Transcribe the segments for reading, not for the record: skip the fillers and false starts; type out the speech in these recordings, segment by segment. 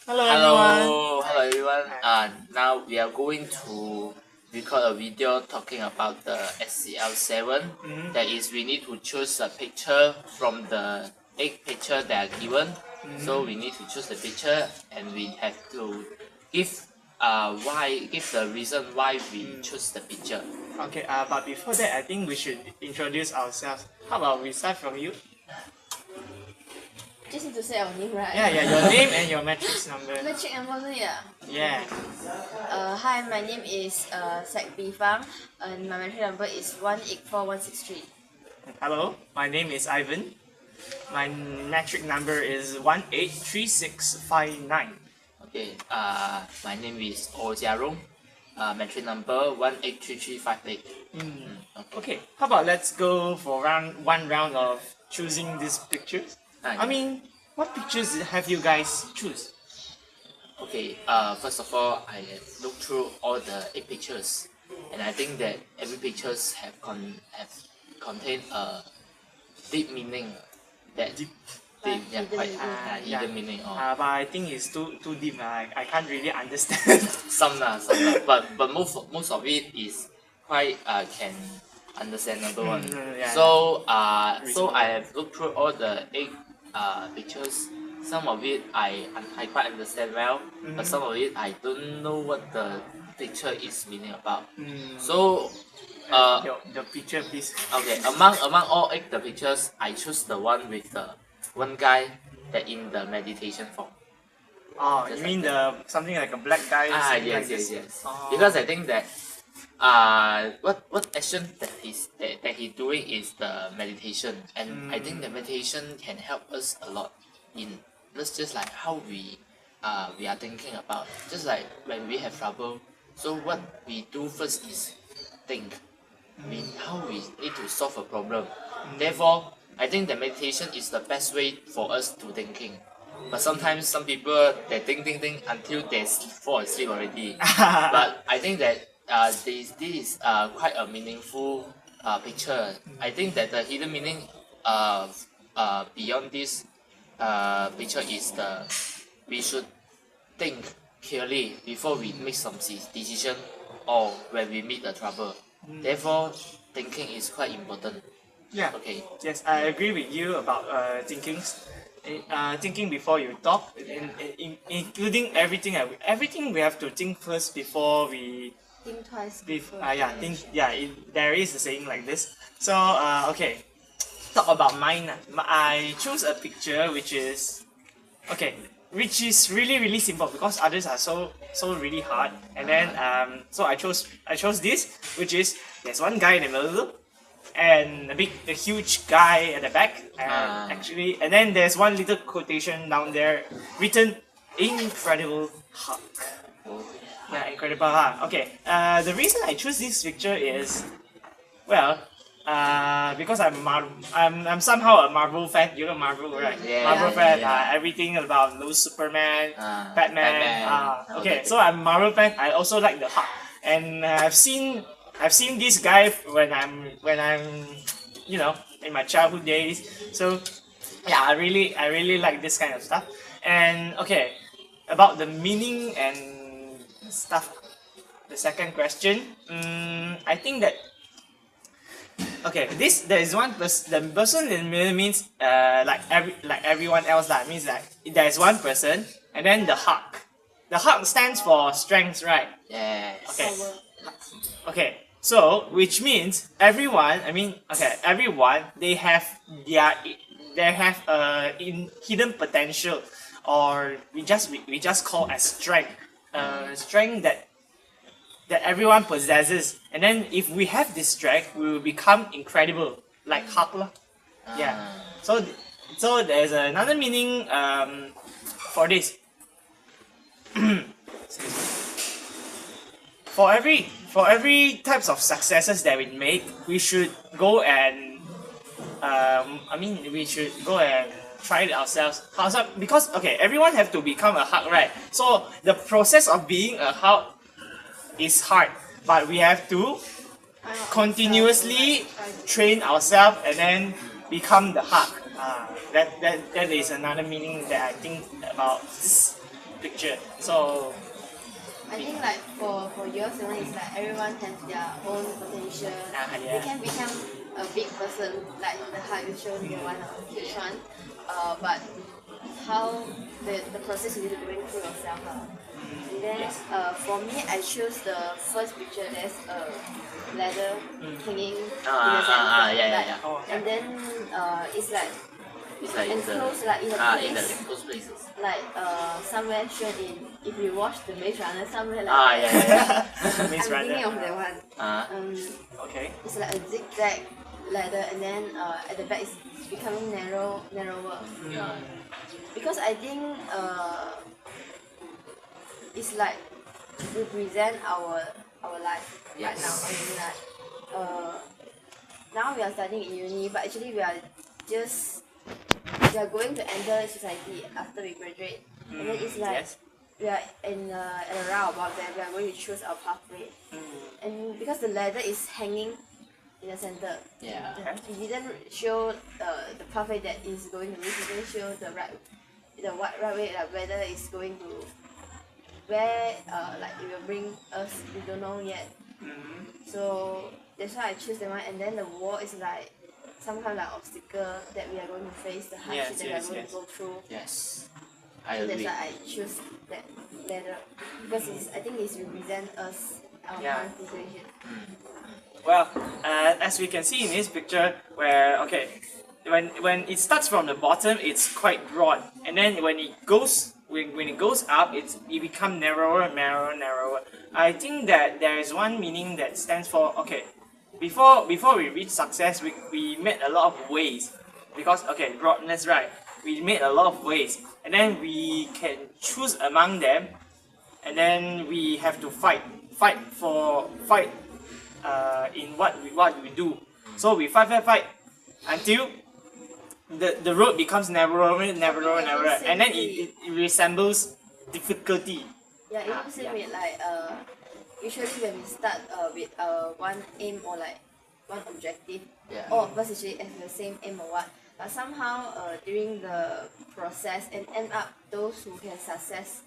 Hello everyone. Hello everyone. Now we are going to record a video talking about the SCL7. That is, we need to choose a picture from the 8 picture that are given. So we need to choose the picture, and we have to give give the reason why we choose the picture. Okay, but before that, I think we should introduce ourselves. How about we start from you? Just need to say our name, right? Yeah, your name and your matrix number. Matric number, yeah. Yeah. Hi, my name is Sek Bi Fang, and my matric number is 184163. Hello, my name is Ivan. My matric number is 183659. Okay. My name is Oh Jiarong. Metric number 183358. Okay, how about let's go for one round of choosing these pictures? I mean, what pictures have you guys choose? Okay, first of all, I have looked through all the 8 pictures, and I think that every pictures have contained a deep meaning. That Deep. yeah, Hidden quite meaning. hidden meaning. Or But I think it's too deep. I can't really understand. some lah, but most of it is quite can understandable one. Yeah. So Reasonable. I have looked through all the 8 pictures. Some of it I quite understand well, but some of it I don't know what the picture is meaning about. So Your picture, please. okay, among all 8 the pictures, I choose the one with the one guy that in the meditation form. Oh, Just you mean like the something like a black guy? something Yes, like this? yes. Oh. Because I think that what action that he's doing is the meditation, and I think the meditation can help us a lot in just like how we are thinking about, just like when we have trouble. So what we do first is think. I mean, how we need to solve a problem. Therefore, I think the meditation is the best way for us to thinking. But sometimes some people they think until they fall asleep already. But I think that this is quite a meaningful picture. I think that the hidden meaning beyond this picture is we should think clearly before we make some decision or when we meet the trouble. Therefore, thinking is quite important. Yeah. Okay. Yes, I agree with you about thinking before you talk, including everything. Everything we have to think first before we. Think twice. There is a saying like this. So okay, talk about mine. I choose a picture which is really simple because others are so really hard. And then so I chose this, which is there's one guy in the middle and a huge guy at the back, and and then there's one little quotation down there written incredible Hulk. Yeah, incredible Hulk. Okay, the reason I choose this picture is, well, because I'm somehow a Marvel fan. You know Marvel, right? Yeah, Marvel fan. yeah. Everything about those Superman, Batman. Batman. Okay, so I'm Marvel fan. I also like the Hulk, and I've seen this guy when I'm in my childhood days. So yeah, I really like this kind of stuff. And okay, about the meaning and stuff. The second question, I think that there is one the person in the middle means like everyone else lah. Means like there is one person and then the Hulk. The Hulk stands for strength, right? Yes. Okay. Okay. So which means everyone. They have hidden potential, or we just call as strength. Strength that everyone possesses, and then if we have this strength, we will become incredible, like Hulk lah. Yeah. So there's another meaning for this. For every types of successes that we make, we should go and try it ourselves. Because everyone have to become a Hulk, right? So the process of being a Hulk is hard, but we have to continuously train ourselves and then become the Hulk. That is another meaning that I think about picture. So I think like for yours, the one is like everyone has their own potential. yeah. They can become a big person, like the height you showed the one huge one. But how the process is going through yourself. And then Yes. for me, I choose the first picture. There's a ladder hanging in the yeah, center, yeah, like, yeah. Oh, okay. and then it's like It's like enclosed like in a in the place. close places. Like somewhere shown in, if you watch the Maze Runner, somewhere like Yeah, yeah. Maze I'm thinking Runner. of that one. Okay. It's like a zigzag ladder, and then at the back it's becoming narrower. Yeah. Because I think it's like represent our life right now. Yes. I mean like now we are studying in uni, but actually we are going to enter society after we graduate, and then it's like Yes. we are in at a roundabout that we are going to choose our pathway, and because the ladder is hanging in the center, Yeah. it didn't show the pathway that is going to reach. It didn't show the right way, like whether it's going to where like it will bring us. We don't know yet. So that's why I choose the one, and then the wall is like some kind of like obstacle that we are going to face, the hardship Yes, that yes, we are going yes. to go through. Yes. I So that's agree. why I choose that ladder, because I think it represents us, our Yeah. current situation. Well, as we can see in this picture, where when it starts from the bottom, it's quite broad, and then when it goes up, it becomes narrower. I think that there is one meaning that stands for before we reach success, we made a lot of ways, because broadness, right? We made a lot of ways, and then we can choose among them, and then we have to fight in what we do. So we fight until the road becomes narrower, and then it resembles difficulty. Yeah, it looks yeah. a bit like usually when we start with one aim or like one objective, Yeah. all of us actually have the same aim or what. But somehow during the process and end up those who can success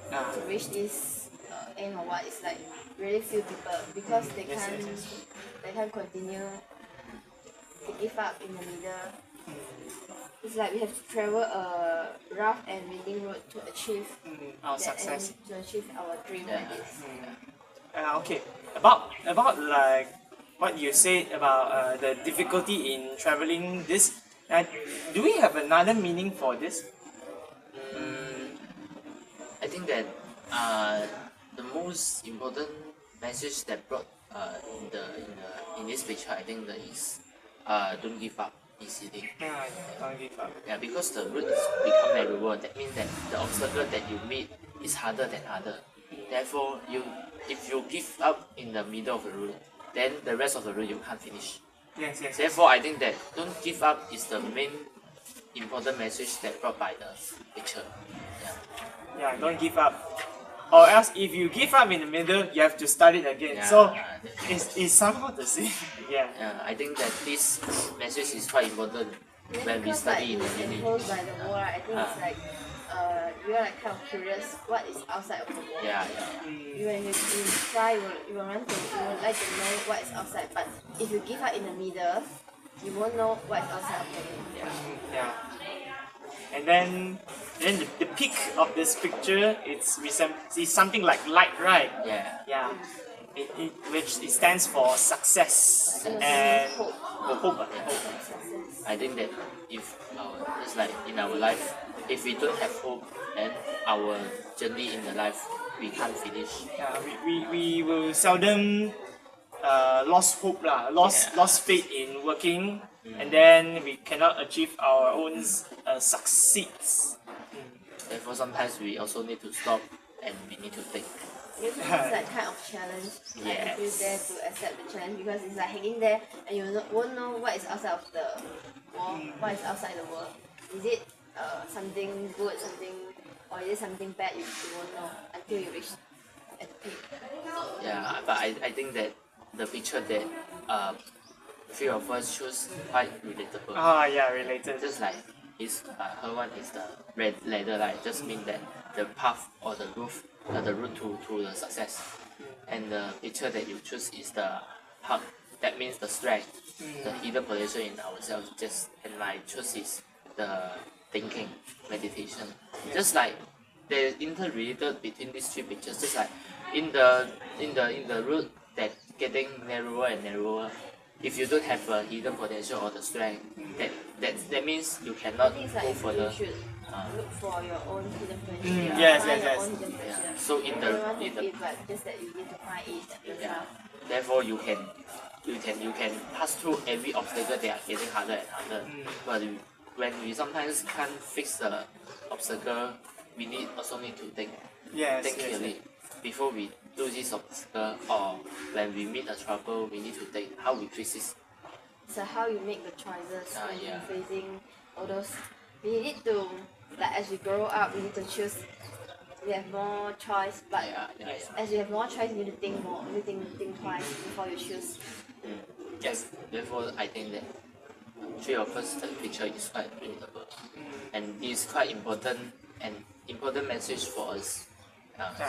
to reach this aim or what is like really few people, because they Yes, can't yes. they can't continue. They give up in the middle. It's like we have to travel a rough and winding road to achieve Our that success. aim, to achieve our dream Yeah. like this. Okay, about like what you said about the difficulty in traveling this. Do we have another meaning for this? I think that the most important message that brought in this picture, I think that is don't give up easily. Don't give up. Yeah, because the route is become narrower. That means that the obstacle that you meet is harder than harder. Therefore, if you give up in the middle of the route, then the rest of the route you can't finish. Yes. Therefore, I think that don't give up is the main important message that brought by the picture. Yeah. Yeah, don't give up. Or else, if you give up in the middle, you have to start it again. Yeah, So that's- it's somehow the same. Yeah. Yeah, I think that this message is quite important Then when we because study in like the it's uni. enclosed by the wall, right, I think it's Ah. like you are like kind of curious what is outside of the wall. Yeah. When you try, you will want to, you would like to know what is outside. But if you give up in the middle, you won't know what is outside of the wall. Yeah. And then the peak of this picture, it's something like light, right? Yeah. Yeah. Which it stands for success and Hope. hope. Success. I think that if just like in our life, if we don't have hope, then our journey in the life we can't finish. Yeah, we will seldom lost hope lah, Yeah. lost faith in working, and then we cannot achieve our own succeeds. Therefore, sometimes we also need to stop and we need to think. Because it's like kind of challenge. Like if you dare to accept the challenge, because it's like hanging there and you won't know what is outside of the wall, what is outside the world. Is it something good, or is it something bad? You won't know until you reach at the peak. Yeah, but I think that the picture that three of us choose quite relatable. Ah, yeah, related. Just like her one is the red ladder, like just mean that the path or the route to the success. And the picture that you choose is the hub. That means the strength, the hidden potential in ourselves. Just and my choice is the thinking, meditation. Just like they're interrelated between these three pictures. Just like in the route that getting narrower and narrower. If you don't have a hidden potential or the strength, that means you I cannot think it's go like further. you should look for your own hidden potential. Mm, Find yes, your yes. own hidden potential. Yeah. So in the Everyone in have the it, but just that you need to find it yeah. yourself. Therefore, you can pass through every obstacle that are getting harder and harder. But when we sometimes can't fix the obstacle, we also need to think Yes, think yes, clearly before we do this obstacle, or when we meet a trouble, we need to think how we fix this. So how you make the choices when Yeah. you're facing all those. We need to, like as we grow up, we need to choose. We have more choice, but Yeah. as you have more choice, you need to think more. You need to think twice before you choose. Yes. Therefore, I think that three of us, the picture is quite relatable, and it's quite important message for us.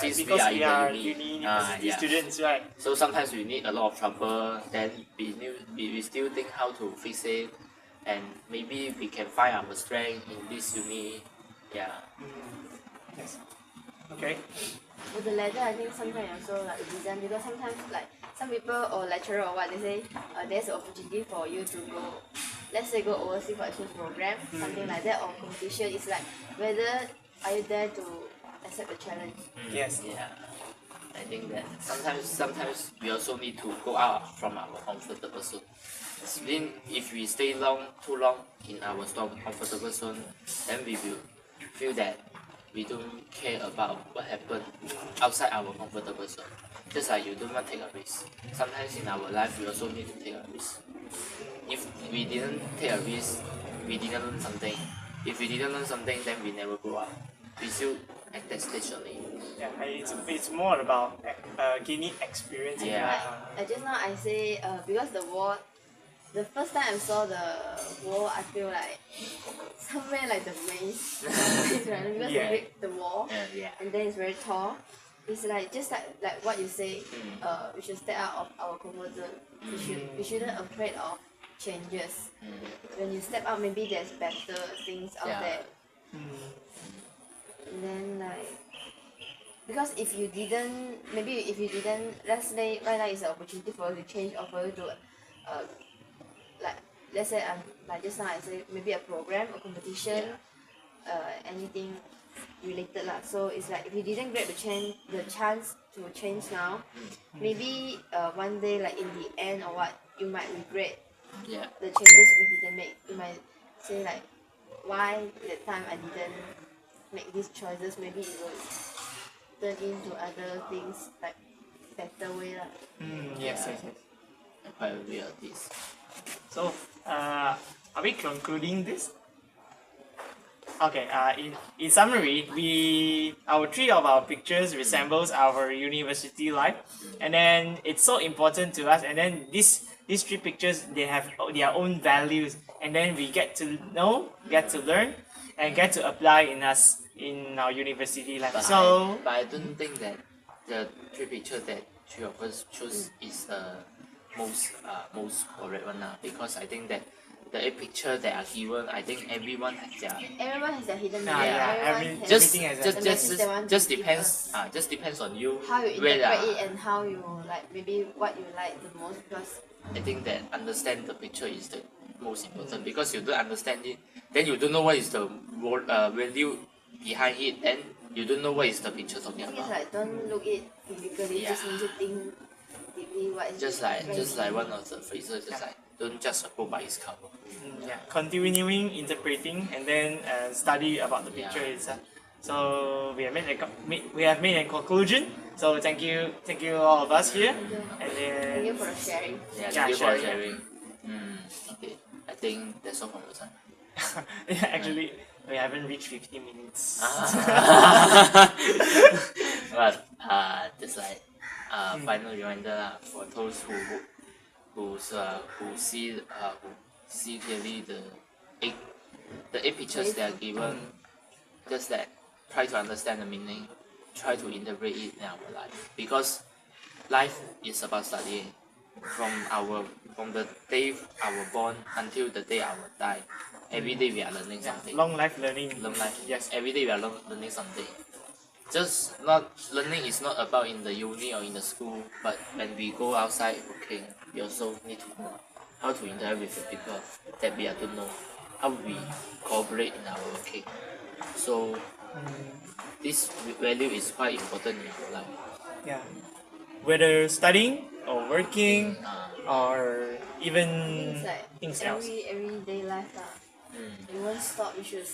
Since because we are in the university yeah. students, right? So sometimes we need a lot of trouble, then we still think how to fix it, and maybe we can find our strength in this uni. Yeah. Yes. Okay. With the ladder, I think sometimes also like design, because sometimes like some people or lecturer or what they say, there's an opportunity for you to go, let's say go overseas for exchange program, something like that, or competition. It's like whether are you there to accept the challenge. Yes. Yeah. I think that sometimes we also need to go out from our comfortable zone. Then if we stay too long in our comfortable zone, then we will feel that we don't care about what happened outside our comfortable zone. Just like you don't want to take a risk. Sometimes in our life we also need to take a risk. If we didn't take a risk, we didn't learn something. If we didn't learn something, then we never grow up. We still at that stage only. Yeah, it's more about gaining experience. in Yeah. life. Just now I say because the war, the first time I saw the wall, I feel like somewhere like the maze. Because Yeah. they make the wall, Yeah. and then it's very tall. It's like just like what you say. We should step out of our comfort zone. We shouldn't afraid of changes. When you step out, maybe there's better things out Yeah. there. And then like, because if you didn't, let's say right now is an opportunity for you to change or for you to, like let's say like just now I say maybe a program, a competition, anything related lah. So it's like if you didn't get the chance to change now, maybe one day like in the end or what, you might regret Yeah. the changes we didn't make. You might say like, why that time I didn't make these choices? Maybe it will turn into other things like better way lah. Yes. I'm quite aware of this. So, are we concluding this? Okay. In summary, our three of our pictures resembles our university life, and then it's so important to us. And then these three pictures, they have their own values, and then we get to know, get to learn, and get to apply in our university life. But I don't think that the three picture that three of us choose is the most correct one now, because I think that the 8 picture that are given, I think everyone has their Everyone has their hidden Yeah, meaning. yeah, Everyone has everything has the message they want to give depends us. just depends on you How you where, interpret it and how you like, maybe what you like the most, because I think that understand the picture is the most important, because you don't understand it, then you don't know what is the value behind it, and you don't know what is the picture talking I think it's about. like don't look it physically, Yeah. just need to think deeply what is Just it. like one of the phrases, just like don't judge a book by its cover. yeah, continuing interpreting and then study about the picture Yeah. itself. So we have made a conclusion. So thank you all of us here, and Thank you then for sharing. Yeah, Yeah, thank you for sharing. sharing. Okay, I think that's all from your side. yeah, actually we haven't reached 50 minutes. But just like final reminder lah, for those who see clearly the eight pictures they are given, just that try to understand the meaning, try to integrate it in our life. Because life is about studying. From the day our born until the day our die, every day we are learning something. Long life learning. Learn life. Yes. Every day we are learning something. Just not learning is not about in the uni or in the school, but when we go outside working, we also need to know how to interact with the people that we are to know, how we cooperate in our working. So this value is quite important in our life. Yeah. Whether studying or working or even It's like things else. everyday life lah. You won't stop. You should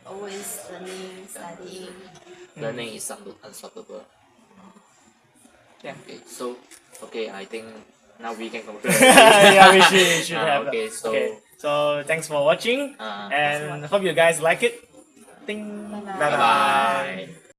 always learning, studying. Learning is unstoppable. Yeah. Okay, I think now we can conclude. Yeah, we should have. Okay, So thanks for watching, and hope you guys like it. Bye Bye-bye. bye. bye bye.